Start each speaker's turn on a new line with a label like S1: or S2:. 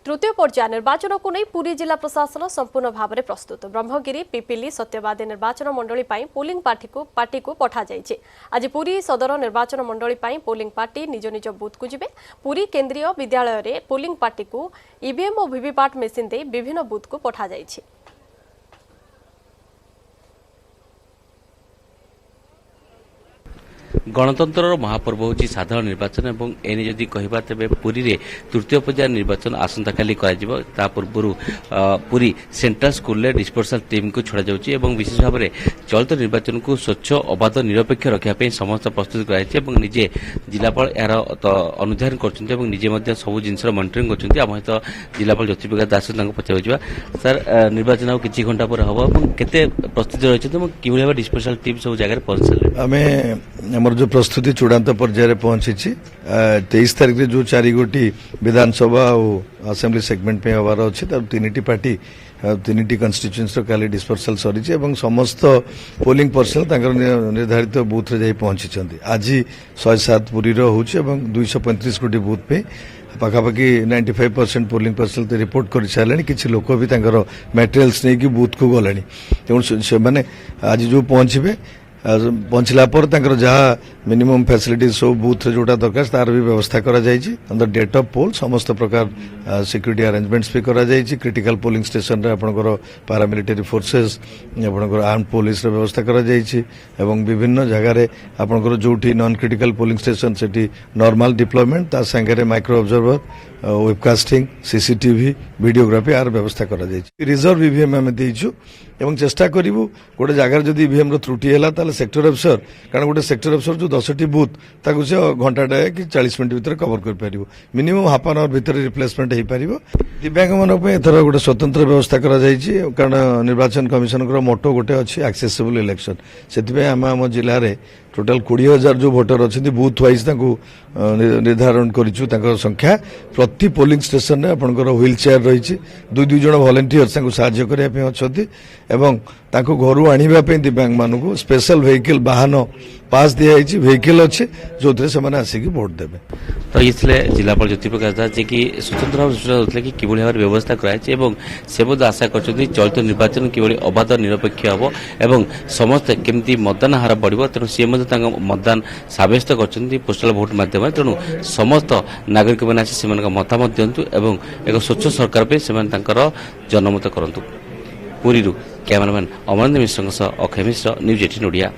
S1: तृतीय पर्याय निर्वाचन को नहीं पुरी जिला प्रशासन संपूर्ण भाव में प्रस्तुत। ब्रह्मगिरी पिपिली सत्यवादी निर्वाचन मंडली पोलिंग पार्टी को पठा जाइए। आज पुरी सदर निर्वाचन मंडली पोलिंग पार्टी निज निज बूथ को जिबे। पुरी केंद्रीय विद्यालय रे पोलिंग पार्टी को ईवीएम और वीवीपैट मेसीन दे विभिन्न बूथ को पठा जाइए।
S2: गणतंत्र महापर्व हूँ साधारण निर्वाचन और एने जदि कहबा तेबे पुरी रे तृतीय पर्याय निर्वाचन आसंता काली कराजिबो। ता पूर्व पुरी सेंट्रल स्कूल रे डिस्पर्सल टीम को छड़ा जाउची एवं विशेष भाव में चलित निर्वाचन को स्वच्छ अबाध निरपेक्ष रखा समस्त प्रस्तुत कराइछि एवं निजे जिलापाल यार अनुधान करछन्ते एवं निजे मध्य सब जिनस मॉनिटरिंग करछन्ते। आम सहित जिलापाल ज्योतिप्रकाश दास पचार सर निर्वाचन आ किछि घंटा पर हबो एवं केते प्रस्तुति रहिछि एवं किभଳି भाबे डिस्पर्सल टीम सब जगह पहुंचले।
S3: आम जो प्रस्तुति चूड़ांत पर्यायर पहुंची 23 तारिख जो 4 गोटी विधानसभा और असेंबली सेगमेंट पे हबार अच्छी तीन पार्टी तीन कन्स्टिट्यूएंसी काली डिस्पर्सल सरी समस्त पोलिंग पर्सनल निर्धारित बूथ रे पहुंची। आज 107 पुरी हो 235 गोटी बूथ पे पाखापाखि 95% पोलिंग पर्सनल रिपोर्ट कर सारे किसी लोक भी मटेरियल्स नहीं कि बूथ को गले तेणु से आज जो पहुंचे पहुंचला पर जहाँ मिनिमम फैसिलिटी सब बूथ जोटा दरकार तार भी व्यवस्था करा जायछि। अंडर डेट ऑफ पोल समस्त प्रकार सिक्यूरिटी अरेंजमेंट्स भी करा जायछि। क्रिटिकल पोलिंग स्टेशन रे आपनकर पैरामिलिटरी फोर्सेस आपनकर आर्म पुलिस रे व्यवस्था करा जायछि एवं विभिन्न जगह रे आपनकर जोठी नॉन क्रिटिकल पोलिंग स्टेशन सेठी नॉर्मल डिप्लॉयमेंट ता संगे micro observer webcasting CCTV videography आर व्यवस्था करा जायछि। रिजर्व ईवीएम हम देइछु एवं चेष्टा करिवु गोटे जगह जदि ईवीएम रो त्रुटि हैला ताले सेक्टर अफसर कारण गोटे सेक्टर अफसर जो 10टी बूथ ताकू से घंटाटा कि 40 मिनट भीतर कवर कर पारिबो। मिनिमम हाफ एन आवर भीतर रिप्लेसमेंट हो पारिबो। दिव्यांग मानक पे एथर गोटे स्वतंत्र व्यवस्था करा जायछि कारण निर्वाचन कमिशन को मोटो गोटे अछि एक्सेसिबल इलेक्शन सेति आम जिले में टोटाल 20,000 जो भोटर अच्छा बूथ वाइज निर्धारण कर संख्या प्रति पोलिंग स्टेशन में आपंकर व्हील चेयर रही 2 जन वॉलंटियर्स साहाय्य करने अच्छा घर आने दिव्यांग मानक स्पेशल व्हीकल वाहन पास दिखाई व्हीकल अच्छे जो से आसिक भोट देवे।
S2: तो ये जिलापाल ज्योतिप्रकाश दास जी की स्वतंत्र भाव सूचना देते कि किभଳି भाव व्यवस्था कराई से आशा कर चलित निर्वाचन किभଳି अबाध निरपेक्ष हम एवं समस्त केमती मतदान हार बढ़ तेणु सी मतदान सब्यस्त कर पोस्टाल भोट मध्यम तेणु समस्त नागरिक मैंने आसी मतामत दिंतु एवं एक स्वच्छ सरकार पे जनमत करूँ। पुरी कैमरामैन अमरेंद्र मिश्र अक्षय मिश्र न्यूज 18 ओडिया।